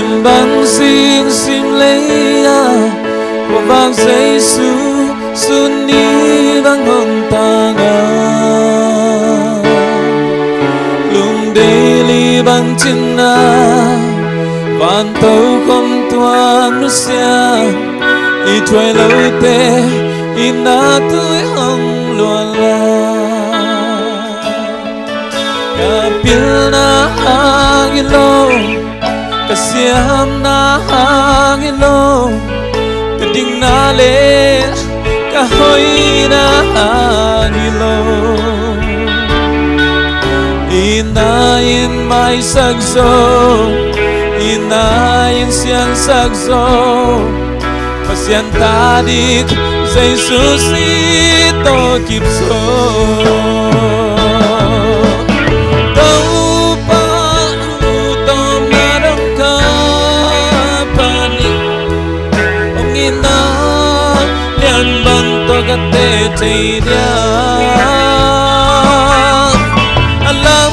sim băng xin sim lấy và vang giấy xuân đi vang hồng tanga lùng đây li băng chân van tàu không tuang nước xe y thuê lâu tê y na tuổi hồng loan la kapil na hangilo kasiam na hangilo kading na le kahoy na hangilo inayin may sagso inayin siyang sagso pasyan tadik sa Jesusito kipso gate chạy dia alam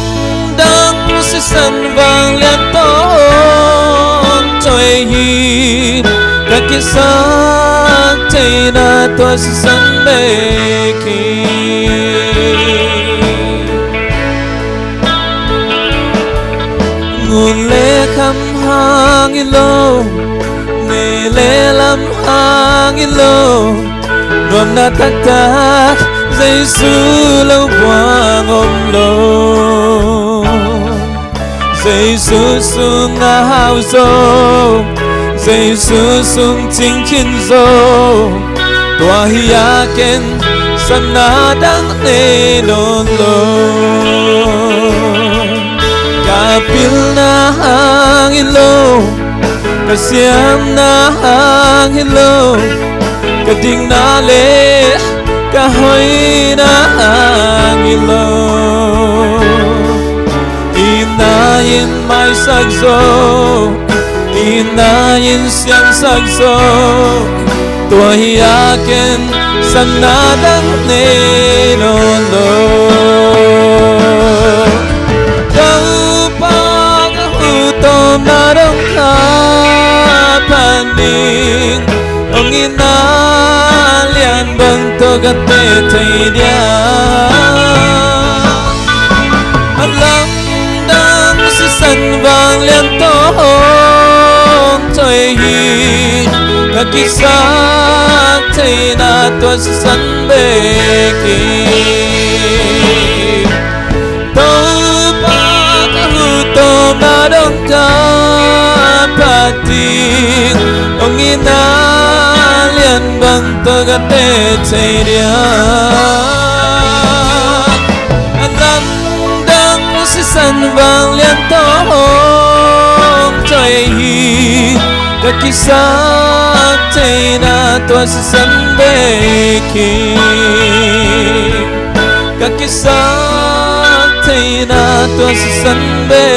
đang sẽ sân vàng lên tôn trời hi các cái sắc chạy na tua sẽ sân bê kỳ nguồn lệ khăm hang ilo nề lệ lâm hang ilo Nom na tak tak Giêsu lâu quang ôm lâu Giêsu sung na hao dô Giêsu sung chính kinh dô Tua hiya ken san na dang ne non lo Kapil na hangin lo Kasiam na hangin lo kading na le kahoy na hangilo inayin may sagso inayin siyang sagso tua hiyakin sanadang ninondo kau paghutom na dong kapaning ang inalian bang togate tay dia alam dang si san vang lian tong trời hi kakisak tay na tua si san bê ki tau pa kahutom na dong kapating ang inalian bang togate tay dia alam dang si san vang lian tong trời hi kakisak tay na tua si san bê ki kakisak tay na tua si san bê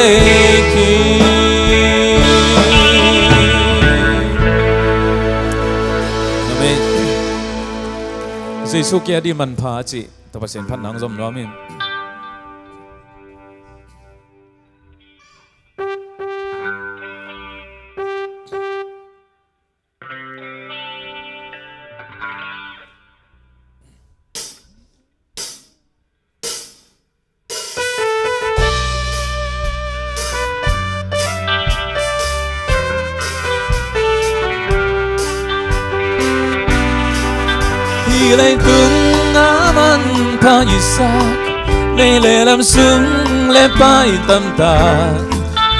ki Giêsu kia đi man phá chị tập sen phát nắng dầm đó mình lại tung aman pa isak nay lệ làm sung lệ pai tâm ta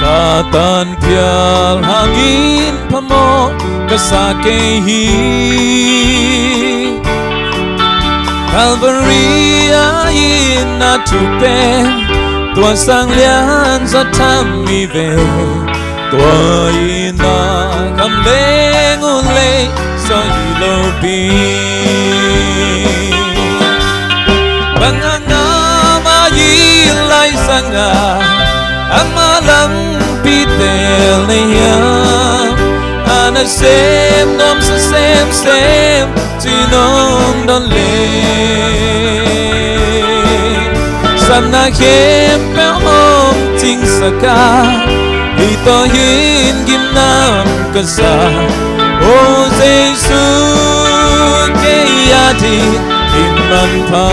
katan pial hangin pamo kasake hi Calvary in na tupe tua sang lian za tham mi về tua ina kam le ngun le so lo bi Banganga yi lai sanga amalang pitel niya ana sem nom sa sem tinong don le sam na khem pe om ting saka ito hin gimnam kasa o Giêsu kay ati iman pa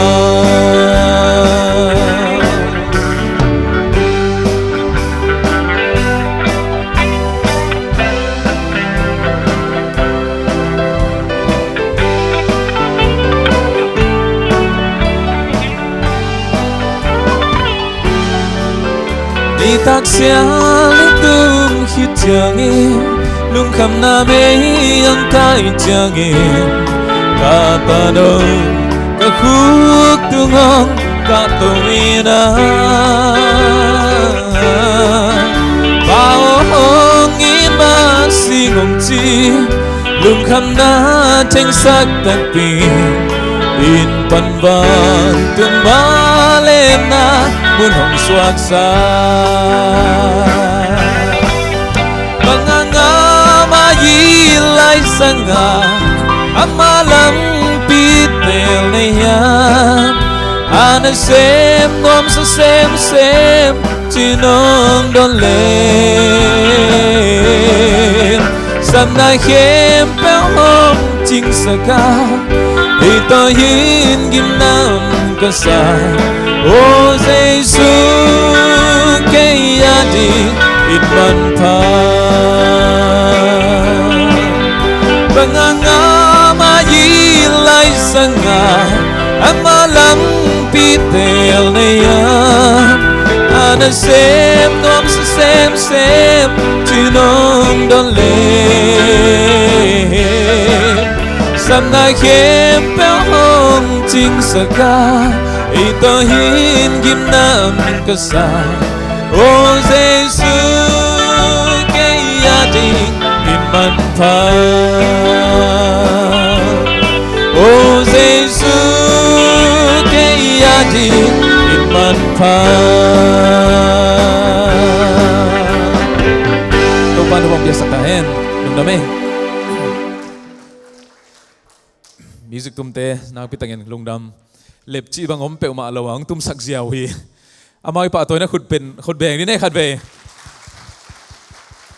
tak siang litung hitjangin lung kham na mei ang tai jangin katanong kahuk tungong katuina baong iman singong chi lung kham na tranh sắc tạc pin in panvan tung ba lên na muôn hồng xoạc xa manganga mayi lai sanga amalam pitel neya ana sem nom sa sem chinong don len sam na khem pe hom ching saka ito yin gimnam kasa o Giêsu kay ati iman pa banganga mayilay sanga amalang pitel neya anasem nom sa sem chinong don len sam na khem pe hong ching saka ito hin gimnam kasa o Giêsu kay ating iman pa o Giêsu kay ating iman pa ito paano bang biasa tahin nung dami music tumte nakapitangin lungdam lep chi bang om pe ma lawang tum sak ziaw hi amai pa toy na khut beng ni ne khat ve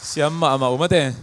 siam ma umate